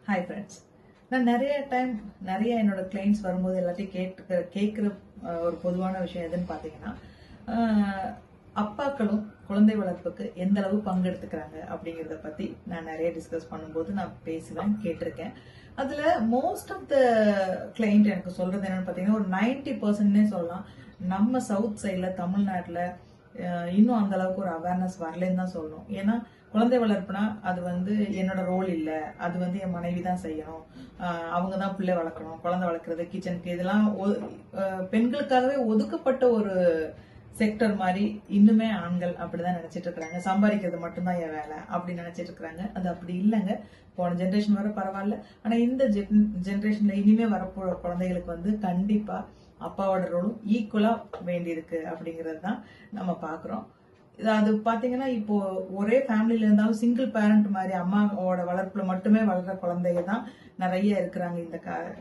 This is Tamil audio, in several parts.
Hi friends. நான் நிறைய டைம் என்னோட கிளைண்ட்ஸ் வரும்போது எல்லாத்தையும் கேட்குற ஒரு பொதுவான விஷயம் எதுன்னு பார்த்தீங்கன்னா, அப்பாக்களும் குழந்தை வளர்ப்புக்கு எந்த அளவு பங்கெடுத்துக்கிறாங்க அப்படிங்கிறத பற்றி நான் நிறைய டிஸ்கஸ் பண்ணும்போது நான் பேசுவேன், கேட்டிருக்கேன். அதில் மோஸ்ட் ஆஃப் த கிளைண்ட் எனக்கு சொல்கிறது என்னென்னு பார்த்தீங்கன்னா, ஒரு 90%னே சொல்லலாம். நம்ம சவுத் சைடில் தமிழ்நாட்டில் இன்னும் அந்த அளவுக்கு ஒரு அவேர்னஸ் வரலன்னு தான் சொல்லணும். ஏன்னா குழந்தை வளர்ப்புனா அது என்னோட ரோல் இல்லை, அது என் மனைவி தான் செய்யணும், அவங்க தான் பிள்ளை வளர்க்கணும், குழந்தை வளர்க்குறது, கிச்சனுக்கு, இதெல்லாம் பெண்களுக்காகவே ஒதுக்கப்பட்ட ஒரு செக்டர் மாதிரி இன்னுமே ஆண்கள் அப்படிதான் நினைச்சிட்டு இருக்கிறாங்க. சம்பாதிக்கிறது மட்டும்தான் என் வேலை அப்படின்னு நினைச்சிட்டு இருக்கிறாங்க. அது அப்படி இல்லைங்க. போன ஜென்ரேஷன் வர பரவாயில்ல, ஆனா இந்த ஜென்ரேஷன்ல இனிமே வரப்போற குழந்தைகளுக்கு கண்டிப்பா அப்பாவோட ரோலும் ஈக்குவலா வேண்டியிருக்கு அப்படிங்கிறது தான் நம்ம பாக்குறோம். அது பாத்தீங்கன்னா, இப்போ ஒரே ஃபேமிலியில இருந்தாலும் சிங்கிள் பேரண்ட் மாதிரி அம்மாவோட வளர்ப்புல மட்டுமே வளர்ற குழந்தைங்க தான் நிறைய இருக்கிறாங்க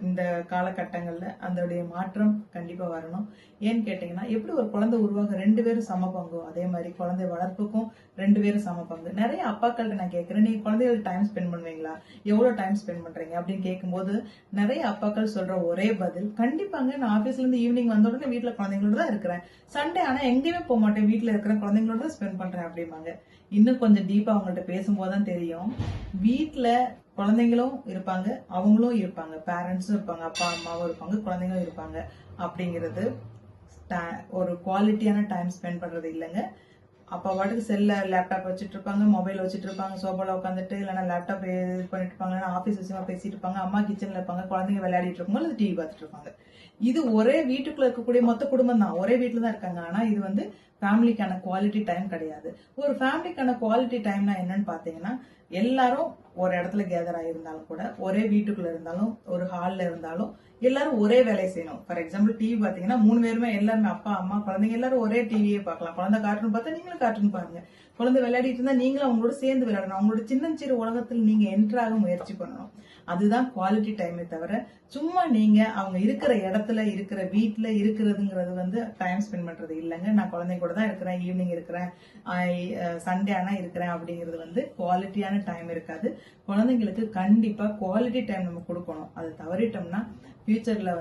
இந்த காலகட்டங்கள்ல. அதோடைய மாற்றம் கண்டிப்பா வரணும். ஏன்னு கேட்டீங்கன்னா, எப்படி ஒரு குழந்தை உருவாக 2 பேரும் சம பங்கு, அதே மாதிரி குழந்தை வளர்ப்புக்கும் 2 பேரும் சம பங்கு. நிறைய அப்பாக்கள்கிட்ட நான் கேட்கிறேன், நீங்க குழந்தைகளுக்கு டைம் ஸ்பெண்ட் பண்ணுவீங்களா, எவ்வளவு டைம் ஸ்பெண்ட் பண்றீங்க அப்படின்னு கேட்கும்போது நிறைய அப்பாக்கள் சொல்ற ஒரே பதில், கண்டிப்பாங்க, நான் ஆபீஸ்ல இருந்து ஈவினிங் வந்த உடனே வீட்டுல குழந்தைங்களோட தான் இருக்கிறேன், சண்டே ஆனா எங்கேயுமே போக மாட்டேன், வீட்டுல இருக்கிற குழந்தைங்களோட தான் ஸ்பெண்ட் பண்றேன் அப்படிம்பாங்க. இன்னும் கொஞ்சம் டீப்பா அவங்கள்ட்ட பேசும்போதுதான் தெரியும், வீட்டுல குழந்தைங்களும் இருப்பாங்க, அவங்களும் இருப்பாங்க, பேரண்ட்ஸும் இருப்பாங்க, அப்பா அம்மாவும் இருப்பாங்க, குழந்தைங்களும் இருப்பாங்க. அப்படிங்கிறது ஒரு குவாலிட்டியான டைம் ஸ்பெண்ட் பண்றது இல்லைங்க. அப்பா வாட்டுக்கு செல்ல லேப்டாப் வச்சுட்டு இருப்பாங்க, மொபைல் வச்சுட்டு இருப்பாங்க, சோபால உட்காந்துட்டு, இல்லைன்னா லேப்டாப் இது பண்ணிட்டு இருப்பாங்க, இல்லைன்னா ஆஃபீஸ் விஷயமா பேசிட்டு இருப்பாங்க, அம்மா கிச்சன்ல இருப்பாங்க, குழந்தைங்க விளையாடிட்டு இருப்பாங்க, இல்லை டிவி பார்த்துட்டு இருப்பாங்க. இது ஒரே வீட்டுக்குள்ள இருக்கக்கூடிய மொத்த குடும்பம் தான், ஒரே வீட்டுல தான் இருக்காங்க. ஆனா இது ஃபேமிலிக்கான குவாலிட்டி டைம் கிடையாது. ஒரு ஃபேமிலிக்கான குவாலிட்டி டைம்னா என்னன்னு பாத்தீங்கன்னா, எல்லாரும் ஒரு இடத்துல கேதர் ஆகிருந்தாலும் கூட, ஒரே வீட்டுக்குள்ள இருந்தாலும், ஒரு ஹால்ல இருந்தாலும், எல்லாரும் ஒரே வேலையை செய்யணும். ஃபார் எக்ஸாம்பிள் டிவி பாத்தீங்கன்னா 3 பேருமே, எல்லாருமே அப்பா அம்மா குழந்தைங்க எல்லாரும் ஒரே டிவியே பார்க்கலாம். குழந்தை கார்ட்டூன் பார்த்தா நீங்களும் கார்ட்டூன் பாருங்க, குழந்தை விளையாடிட்டு இருந்தா நீங்களும் அவங்களோட சேர்ந்து விளையாடணும். அவங்களோட சின்னஞ்சிறு உலகத்தில் நீங்க என்ட்ராக முயற்சி பண்ணணும். அதுதான் குவாலிட்டி டைமே தவிர, சும்மா நீங்க அவங்க இருக்கிற இடத்துல இருக்கிற வீட்டுல இருக்கிறதுங்கிறது டைம் ஸ்பெண்ட் பண்றது இல்லைங்க. நான் குழந்தைங்க கூட தான் இருக்கிறேன், ஈவினிங் இருக்கிறேன், சண்டே ஆனா இருக்கிறேன் அப்படிங்கிறது குவாலிட்டியான டைம் இருக்காது. குழந்தைங்களுக்கு கண்டிப்பா குவாலிட்டி டைம் நம்ம கொடுக்கணும். அது தவறிட்டோம்னா ஃபியூச்சர்ல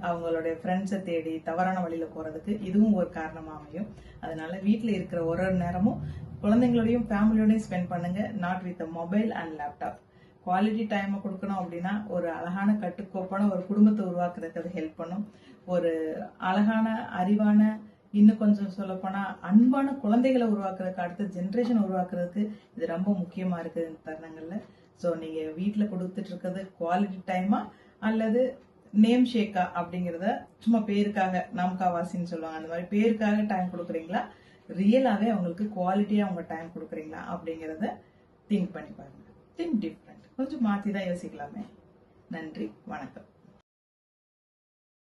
அவங்களுடைய ஃப்ரெண்ட்ஸை தேடி தவறான வழியில போறதுக்கு இதுவும் ஒரு காரணமா அமையும். அதனால வீட்டுல இருக்கிற ஒரு நேரமும் குழந்தைங்களோடையும் ஃபேமிலியோடையும் ஸ்பெண்ட் பண்ணுங்க, not with mobile and laptop. Quality டைமை கொடுக்கணும் அப்படின்னா ஒரு அழகான கட்டுக்கோப்பான ஒரு குடும்பத்தை உருவாக்குறதுக்கு அது ஹெல்ப் பண்ணும். ஒரு அழகான அறிவான, இன்னும் கொஞ்சம் சொல்ல போனா அன்பான குழந்தைகளை உருவாக்குறதுக்கு, அடுத்த ஜென்ரேஷன் உருவாக்குறதுக்கு இது ரொம்ப முக்கியமா இருக்கு இந்த தருணங்கள்ல. ஸோ நீங்க வீட்டுல கொடுத்துட்டு இருக்கிறது குவாலிட்டி டைமா அல்லது நேம் ஷேக்கா அப்படிங்கிறத சும்மா பேருக்காக, நாம்காவாசின்னு சொல்லுவாங்க, அந்த மாதிரி பேருக்காக டைம் கொடுக்குறீங்களா, ரியலாவே அவங்களுக்கு குவாலிட்டியா அவங்க டைம் கொடுக்குறீங்களா அப்படிங்கிறத திங்க் பண்ணி பாருங்க. திங்க் டிஃப்ரெண்ட், கொஞ்சம் மாத்தி தான் யோசிக்கலாமே. நன்றி, வணக்கம்.